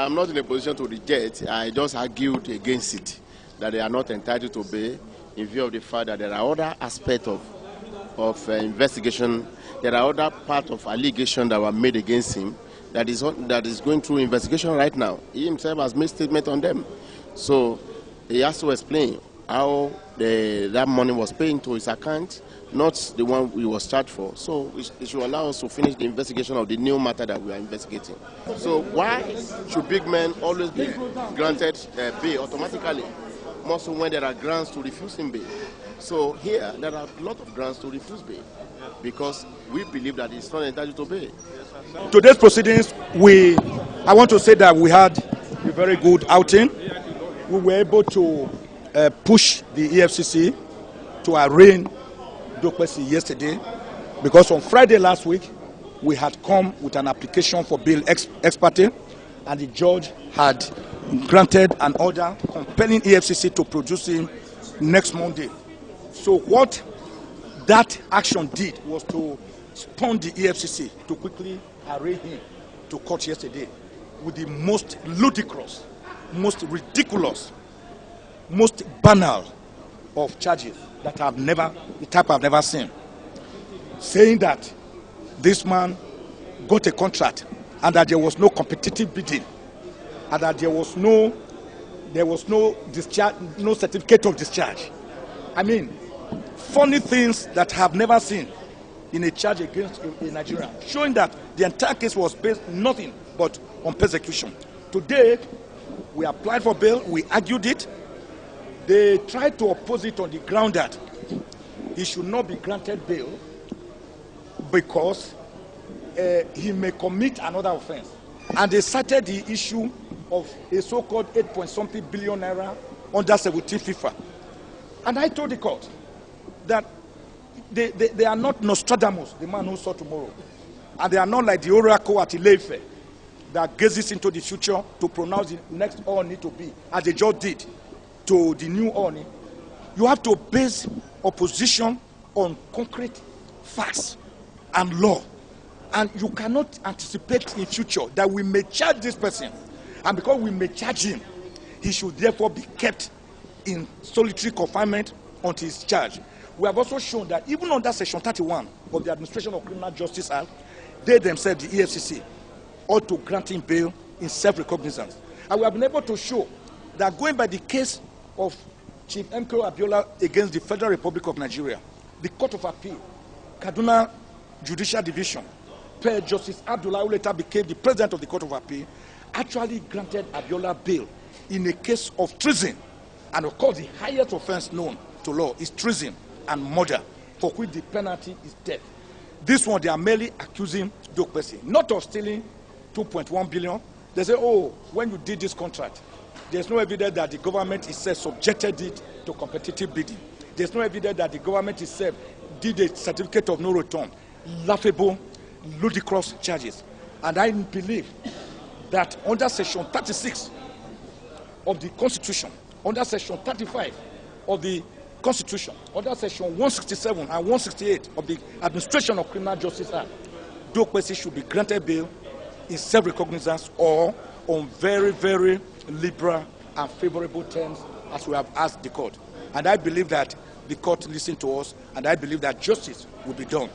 I'm not in a position to reject. I just argued against it, that they are not entitled to bail in view of the fact that there are other aspects of investigation. There are other parts of allegation that were made against him that is going through investigation right now. He himself has made statement on them. So he has to explain how that money was paid into his account, not the one he was charged for. So it should allow us to finish the investigation of the new matter that we are investigating. So why should big men always be granted bail automatically, more so when there are grounds to refuse him bail? So here, there are a lot of grounds to refuse bail because we believe that he's not entitled to bail. Today's proceedings, I want to say that we had a very good outing. We were able to push the EFCC to arraign Dokpesi yesterday, because on Friday last week we had come with an application for bail ex parte, and the judge had granted an order compelling EFCC to produce him next Monday. So what that action did was to spur the EFCC to quickly arraign him to court yesterday with the most ludicrous, most ridiculous, most banal of charges that I've never seen, saying that this man got a contract and that there was no competitive bidding and that there was no discharge, no certificate of discharge. I mean, funny things that I've never seen in a charge against a Nigerian, showing that the entire case was based nothing but on persecution. Today, we applied for bail, we argued it. They tried to oppose it on the ground that he should not be granted bail because he may commit another offense. And they cited the issue of a so-called 8-point-something billion naira under 17 FIFA. And I told the court that they are not Nostradamus, the man who saw tomorrow. And they are not like the oracle at Ileife that gazes into the future to pronounce the next Oni to be, as they just did to the new Oni. You have to base opposition on concrete facts and law. And you cannot anticipate in future that we may charge this person. And because we may charge him, he should therefore be kept in solitary confinement until his charge. We have also shown that even under Section 31 of the Administration of Criminal Justice Act, they themselves, the EFCC, ought to grant him bail in self-recognizance. And we have been able to show that going by the case of Chief MKO Abiola against the Federal Republic of Nigeria, the Court of Appeal, Kaduna Judicial Division, per Justice Abdullah, who later became the President of the Court of Appeal, actually granted Abiola bail in a case of treason. And of course, the highest offense known to law is treason and murder, for which the penalty is death. This one, they are merely accusing Dokpesi, not of stealing 2.1 billion. They say, oh, when you did this contract, there's no evidence that the government itself subjected it to competitive bidding. There's no evidence that the government itself did a certificate of no return. Laughable, ludicrous charges. And I believe that under Section 36 of the Constitution, under Section 35 of the Constitution, under Section 167 and 168 of the Administration of Criminal Justice Act, Dokpesi should be granted bail in self-recognizance or on very, very liberal and favorable terms, as we have asked the court. And I believe that the court listened to us, and I believe that justice will be done.